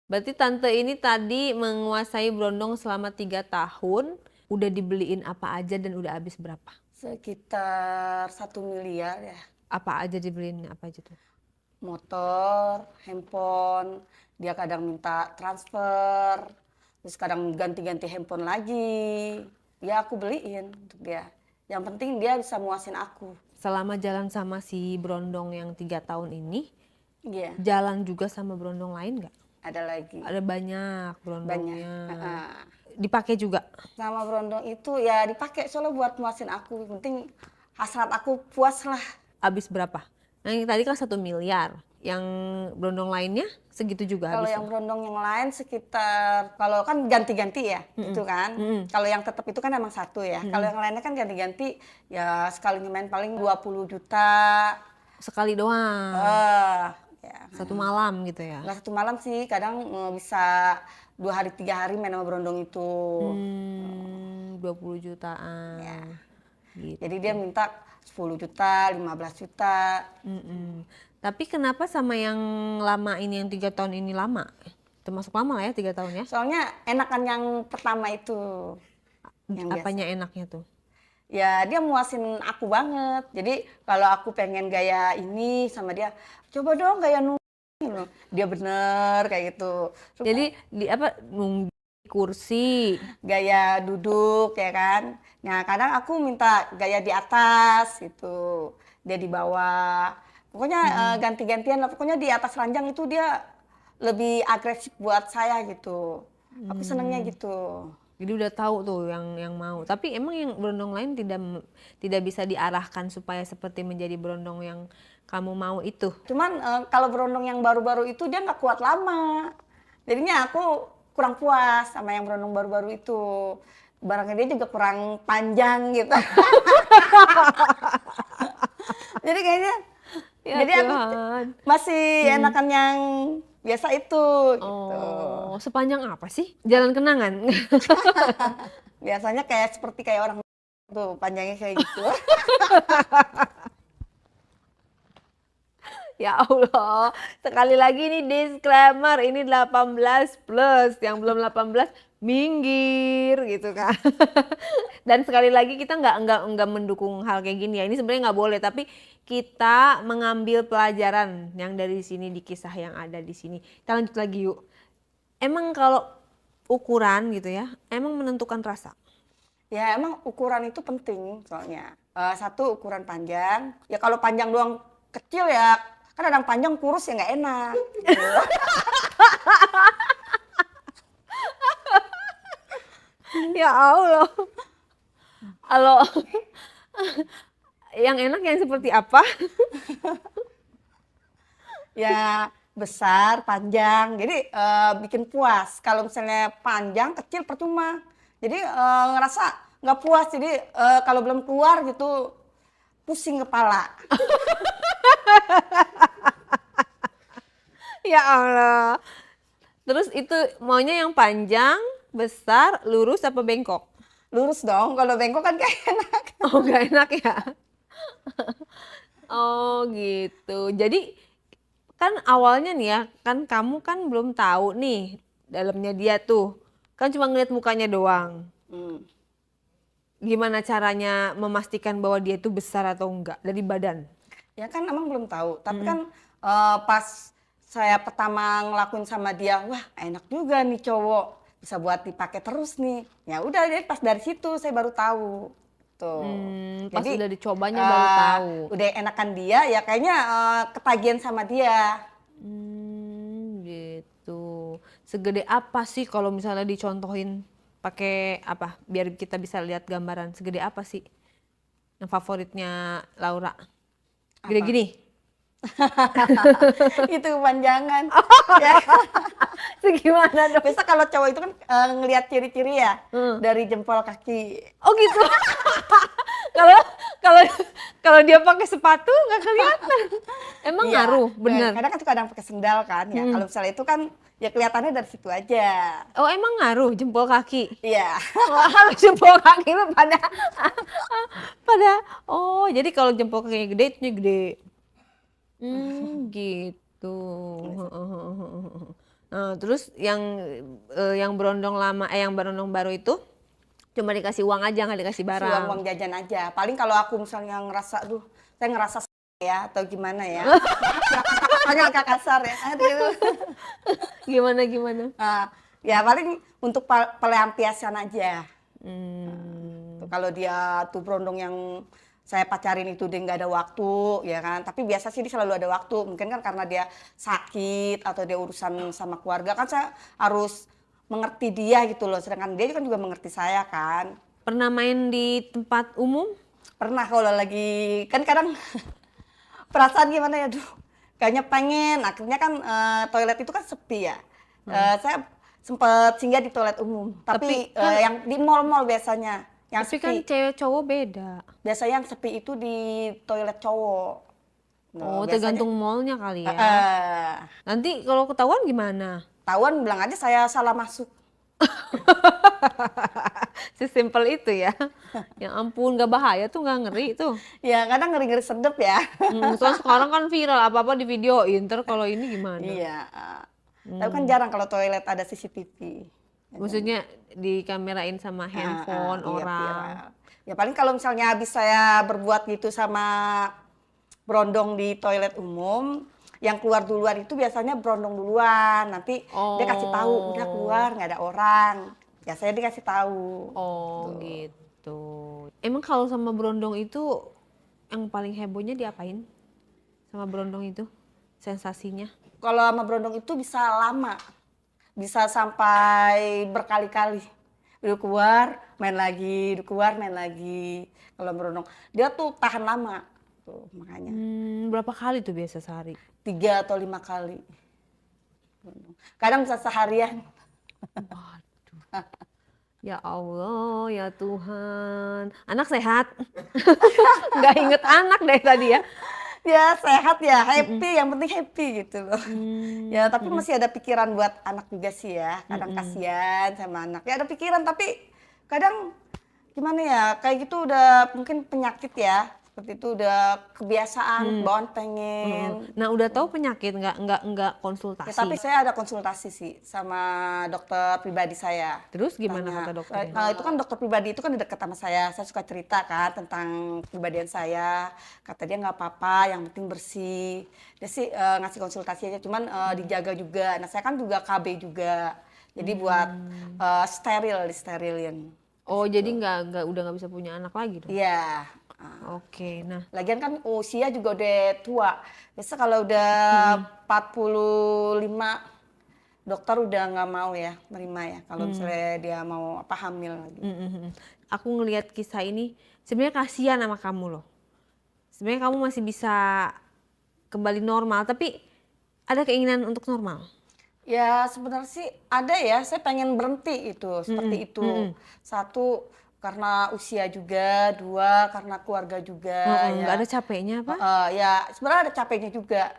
Berarti tante ini tadi menguasai Brondong selama 3 tahun, udah dibeliin apa aja dan udah habis berapa? Sekitar 1 miliar ya. Apa aja dibeliin, apa aja tuh? Motor, handphone, dia kadang minta transfer, terus kadang ganti-ganti handphone lagi. Ya aku beliin untuk dia. Yang penting dia bisa muasin aku. Selama jalan sama si Brondong yang 3 tahun ini, Iya, jalan juga sama Brondong lain nggak? ada lagi. Ada banyak Banyak. Brondongnya. Heeh. Dipakai juga. Sama berondong itu ya dipakai soalnya buat muasin aku. Yang penting hasrat aku puas lah. Habis berapa? Nah, yang tadi kan 1 miliar. Yang Brondong lainnya segitu juga Kalau yang habisnya. berondong yang lain sekitar, kalau kan ganti-ganti ya, gitu kan. Mm-mm. Kalau yang tetap itu kan emang satu ya. Kalau yang lainnya kan ganti-ganti, ya sekali main paling 20 juta. Sekali doang. Eh, ya. Satu malam gitu ya. Nggak satu malam sih, kadang bisa 2 hari 3 hari main sama berondong itu. 20 jutaan. Ya. Gitu. Jadi dia minta 10 juta, 15 juta. Mm-mm. Tapi kenapa sama yang lama ini, yang 3 tahun ini lama? Termasuk lama lah ya 3 tahun ya. Soalnya enakan yang pertama itu. Yang Apanya biasa. enaknya tuh? Ya dia muasin aku banget. Jadi kalau aku pengen gaya ini sama dia, coba dong gaya nungging. Dia bener kayak gitu. Terus Jadi di apa, nunggu kursi. gaya duduk ya kan. Nah kadang aku minta gaya di atas gitu. Dia di bawah. Pokoknya ganti-gantian lah. Pokoknya di atas ranjang itu dia lebih agresif buat saya gitu. Aku senangnya gitu. Jadi udah tahu tuh yang mau. Tapi emang yang berondong lain tidak bisa diarahkan supaya seperti menjadi berondong yang kamu mau itu. Cuman kalau berondong yang baru-baru itu dia nggak kuat lama. Jadinya aku kurang puas sama yang berondong baru-baru itu. Barangnya dia juga kurang panjang gitu. Jadi kayaknya, Ya jadi aku Tuhan. masih enakan yang biasa itu gitu. Oh, sepanjang apa sih? Jalan kenangan. Biasanya kayak seperti kayak orang tuh panjangnya kayak gitu. Ya Allah, sekali lagi nih disclaimer, ini 18 plus, yang belum 18 minggir gitu kan. Dan sekali lagi kita nggak mendukung hal kayak gini ya. Ini sebenarnya nggak boleh, tapi kita mengambil pelajaran yang dari sini di kisah yang ada di sini. Kita lanjut lagi yuk. Emang kalau ukuran gitu ya, emang menentukan rasa. Ya emang ukuran itu penting soalnya. Satu ukuran panjang. Ya kalau panjang doang kecil ya kan ada yang panjang kurus ya nggak enak. Gitu. Ya Allah. Kalau yang enak yang seperti apa? Ya besar, panjang. Jadi bikin puas. Kalau misalnya panjang, kecil percuma. Jadi ngerasa nggak puas. Jadi kalau belum keluar gitu pusing kepala. Ya Allah. Terus itu maunya yang panjang, besar, lurus apa bengkok? Lurus dong. Kalau bengkok kan kayak enak. Oh, gak enak ya? Oh gitu. Jadi kan awalnya nih ya, kan kamu kan belum tahu nih dalamnya dia tuh. Kan cuma ngeliat mukanya doang. Hmm. Gimana caranya memastikan bahwa dia itu besar atau enggak dari badan? Ya kan emang belum tahu. Tapi kan pas saya pertama ngelakuin sama dia, wah enak juga nih cowok. Bisa buat dipakai terus nih. Ya udah, jadi pas dari situ saya baru tahu. Tuh. Pas Jadi udah dicobanya baru tahu. udah enakan dia, ya kayaknya ketagihan sama dia. Gitu. Segede apa sih kalau misalnya dicontohin pakai apa? Biar kita bisa lihat gambaran. Segede apa sih yang favoritnya Laura? Gede Apa? gini. Itu kepanjangan. Ya. Segimana dong? Biasa kalau cowok itu kan ngelihat ciri-ciri ya dari jempol kaki. Oh gitu. Kalau kalau kalau dia pakai sepatu nggak kelihatan. Emang Iya, ngaruh, bener. kadang kan suka kadang pakai sendal kan ya. Kalau misalnya itu kan ya kelihatannya dari situ aja. Oh emang ngaruh jempol kaki. Iya. Wah, kalau jempol kaki mah pada oh jadi kalau jempol kakinya gede itu gede. Gitu. Terus yang berondong lama, yang berondong baru itu cuma dikasih uang aja, nggak dikasih barang. Uang jajan aja. Paling kalau aku misalnya ngerasa, aduh, saya ngerasa ya atau gimana ya. Agak kasar ya. Aduh. Gimana gimana? Ya paling untuk pelampiasan aja. Hmm. Tuh, kalau dia tuh berondong yang saya pacarin itu dia nggak ada waktu, ya kan. Tapi biasa sih dia selalu ada waktu. Mungkin kan karena dia sakit atau dia urusan sama keluarga kan saya harus mengerti dia gitu loh. Sedangkan dia kan juga mengerti saya kan. Pernah main di tempat umum? Pernah kalau lagi kan kadang perasaan gimana ya, duh kayaknya pengen. Akhirnya kan toilet itu kan sepi ya. Saya sempet singgah di toilet umum. Tapi yang di mall-mall biasanya. Yang Tapi sepi. kan cewek cowok beda. Biasanya yang sepi itu di toilet cowok. Oh, tergantung mallnya kali ya. Eh, Nanti kalau ketahuan gimana? Tawan bilang aja saya salah masuk. Sesimpel itu ya. Ya ampun, nggak bahaya tuh, nggak ngeri tuh. Ya kadang ngeri-ngeri sedep ya. Soalnya sekarang kan viral, apa-apa di videoin. Ntar kalau ini gimana? Iya. Tapi kan jarang kalau toilet ada CCTV. Maksudnya dikamerain sama handphone Iya, orang. viral. Ya paling kalau misalnya habis saya berbuat gitu sama berondong di toilet umum, yang keluar duluan itu biasanya berondong duluan. Nanti dia kasih tahu, udah keluar nggak ada orang. Biasanya dia kasih tahu. Oh gitu. Emang kalau sama berondong itu yang paling hebohnya diapain? Sama berondong itu sensasinya? Kalau sama berondong itu bisa lama, bisa sampai berkali-kali. Udah keluar, main lagi, udah keluar, main lagi. Kalau berondong, dia tuh tahan lama, tuh makanya. Berapa kali tuh biasa sehari? 3 atau 5 kali. Kadang bisa seharian. Ya Allah, ya Tuhan. Anak sehat? Nggak inget anak deh tadi ya. Ya sehat ya, happy, yang penting happy gitu loh. Ya tapi masih ada pikiran buat anak juga sih ya. Kadang kasihan sama anak. Ya ada pikiran tapi kadang gimana ya, kayak gitu udah mungkin penyakit ya. Seperti itu udah kebiasaan, bawaan pengen. Nah udah tahu penyakit nggak Ya, konsultasi. tapi saya ada konsultasi sih sama dokter pribadi saya. Terus gimana Tanya, kata dokternya? itu kan dokter pribadi itu kan dekat sama saya suka cerita kan tentang kepribadian saya. Kata dia nggak apa-apa, yang penting bersih. Dia sih ngasih konsultasi aja, cuman dijaga juga. Nah saya kan juga KB juga, jadi buat disterilin. Oh jadi udah nggak bisa punya anak lagi dong? Iya. Oke, nah Lagian kan usia juga udah tua. Biasa kalau udah 45 dokter udah nggak mau ya nerima ya kalau misalnya dia mau hamil lagi. aku ngelihat kisah ini sebenarnya kasihan sama kamu loh. Sebenarnya kamu masih bisa kembali normal, tapi ada keinginan untuk normal. Ya sebenarnya sih ada ya, saya pengen berhenti itu seperti itu. Satu karena usia juga, dua karena keluarga juga. Nggak ada capeknya apa? Ya sebenarnya ada capeknya juga.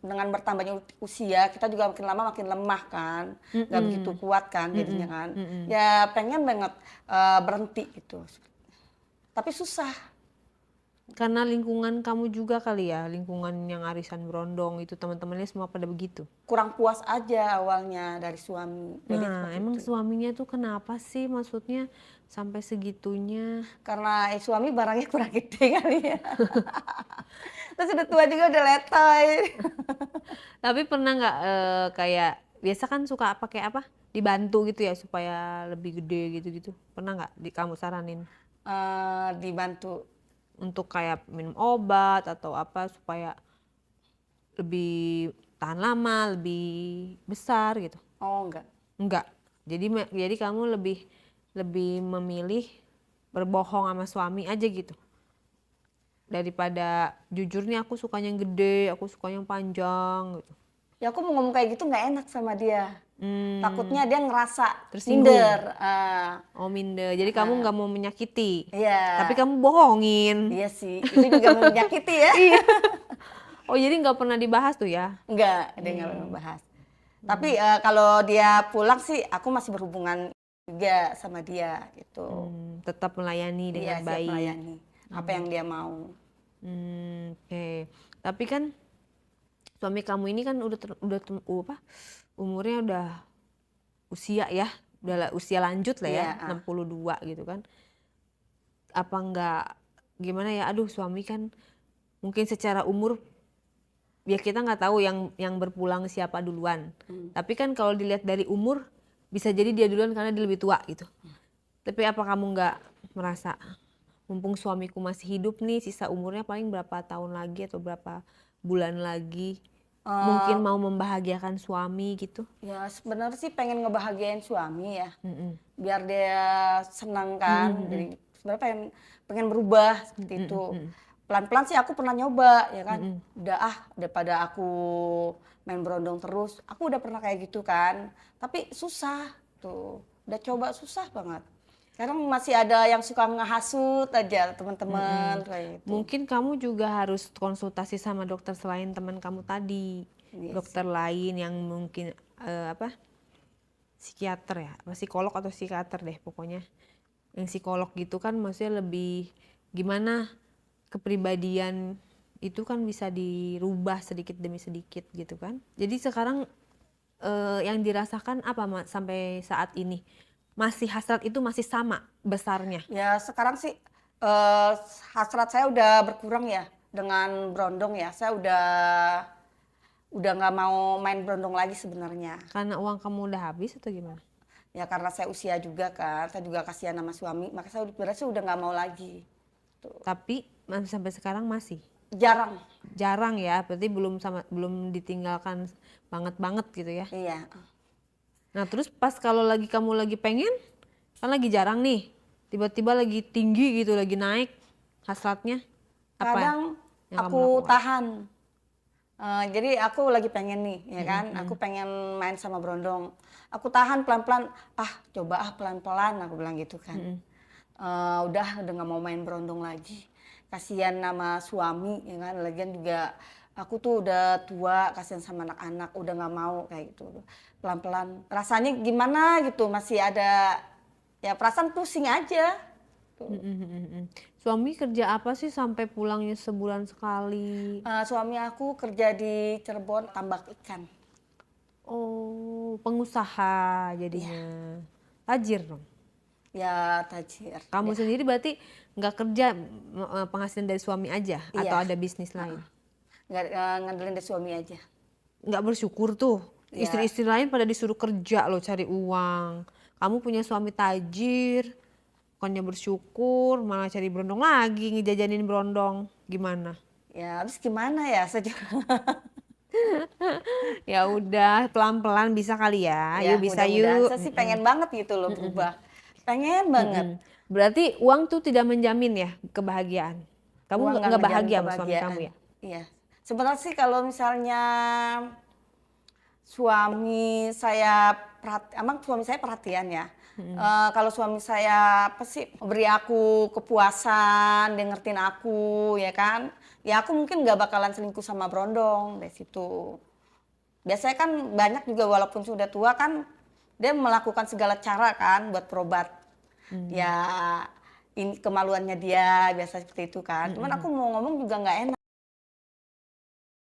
Dengan bertambahnya usia kita juga makin lama makin lemah kan, nggak begitu kuat kan jadinya kan. Ya pengen banget berhenti gitu, tapi susah. Karena lingkungan kamu juga kali ya, lingkungan yang arisan berondong itu teman-temannya semua pada begitu. Kurang puas aja awalnya dari suami. Jadi Nah, emang suaminya tuh kenapa sih maksudnya sampai segitunya? karena suami barangnya kurang gede kali ya. Terus udah tua juga udah letoy. Tapi pernah nggak kayak biasa kan suka pakai apa? Dibantu gitu ya supaya lebih gede gitu-gitu. Pernah nggak kamu saranin Dibantu. untuk kayak minum obat atau apa supaya lebih tahan lama, lebih besar gitu? Oh enggak. Enggak. Jadi kamu lebih memilih berbohong sama suami aja gitu. Daripada jujur nih aku sukanya yang gede, aku sukanya yang panjang gitu. Ya aku mau ngomong kayak gitu nggak enak sama dia. Takutnya dia ngerasa Tersinggung. minder. Oh minder. Jadi kamu nggak mau menyakiti. Iya. Tapi kamu bohongin. Iya sih, itu juga menyakiti ya. Oh jadi nggak pernah dibahas tuh ya? Enggak, dia nggak pernah bahas. Tapi kalau dia pulang sih, aku masih berhubungan juga sama dia gitu. Tetap melayani dengan Iya, siap baik. melayani apa yang dia mau. Oke. Tapi kan suami kamu ini kan umurnya udah usia ya, usia lanjut lah ya, Iya, 62 gitu kan. Apa enggak gimana ya, aduh suami kan mungkin secara umur ya kita nggak tahu yang berpulang siapa duluan. Tapi kan kalau dilihat dari umur bisa jadi dia duluan karena dia lebih tua gitu. Tapi apa kamu nggak merasa mumpung suamiku masih hidup nih, sisa umurnya paling berapa tahun lagi atau berapa bulan lagi, mungkin mau membahagiakan suami gitu? Ya sebenarnya sih pengen ngebahagiain suami ya, Mm-mm. biar dia senang kan. Jadi sebenarnya pengen berubah seperti itu. Pelan-pelan sih aku pernah nyoba ya kan. Udah daripada aku main berondong terus, aku udah pernah kayak gitu kan. Tapi susah tuh, udah coba susah banget. Sekarang masih ada yang suka ngehasut aja teman-teman kayak gitu. Mungkin kamu juga harus konsultasi sama dokter selain teman kamu tadi. Yes. Dokter lain yang mungkin psikiater ya, apa psikolog atau psikiater deh pokoknya. Yang psikolog gitu kan maksudnya lebih gimana kepribadian itu kan bisa dirubah sedikit demi sedikit gitu kan. Jadi sekarang yang dirasakan apa sampai saat ini? Masih hasrat itu masih sama besarnya? Ya sekarang sih hasrat saya udah berkurang ya dengan berondong ya. Saya udah nggak mau main berondong lagi sebenarnya. Karena uang kamu udah habis atau gimana? Ya karena saya usia juga kan, saya juga kasihan sama suami, maka saya sebenarnya udah nggak mau lagi. Tuh. Tapi sampai sekarang masih? Jarang. Jarang ya, berarti belum ditinggalkan banget gitu ya? Iya. Nah terus pas kalau kamu lagi pengen, kan lagi jarang nih, tiba-tiba lagi tinggi gitu, lagi naik hasratnya. Apa Kadang yang kamu aku lakukan? tahan. Jadi aku lagi pengen nih, ya kan? Aku pengen main sama berondong. Aku tahan pelan-pelan. Coba pelan-pelan, aku bilang gitu kan. Udah nggak mau main berondong lagi. Kasihan sama suami, ya kan? Lagian juga aku tuh udah tua, kasihan sama anak-anak, udah nggak mau kayak gitu. Pelan-pelan. Rasanya gimana gitu? Masih ada ya perasaan pusing aja. Suami kerja apa sih sampai pulangnya sebulan sekali? Suami aku kerja di Cirebon tambak ikan. Oh, pengusaha jadinya. Tajir dong. Ya tajir. Kamu sendiri berarti nggak kerja penghasilan dari suami aja Iya. atau ada bisnis lain? Nggak ngandelin dari suami aja. Nggak bersyukur tuh. Ya. Istri-istri lain pada disuruh kerja loh cari uang. Kamu punya suami tajir, bukannya bersyukur, malah cari berondong lagi, ngejajanin berondong. Gimana? Ya habis gimana ya? Saya juga Ya udah, pelan-pelan bisa kali ya. ya, Yuk bisa mudah-mudahan. yuk. Saya sih pengen banget gitu loh berubah. Pengen banget. Berarti uang tuh tidak menjamin ya kebahagiaan. Kamu Uang nggak menjamin bahagia sama suami kebahagiaan. kamu ya? Iya. Sebenarnya sih kalau misalnya suami saya emang suami saya perhatian ya. Kalau suami saya apa sih beri aku kepuasan, dia ngertiin aku ya kan. Ya aku mungkin nggak bakalan selingkuh sama berondong dari situ. Biasanya kan banyak juga walaupun sudah tua kan dia melakukan segala cara kan buat berobat. Ya ini kemaluannya dia biasa seperti itu kan. Cuman aku mau ngomong juga nggak enak.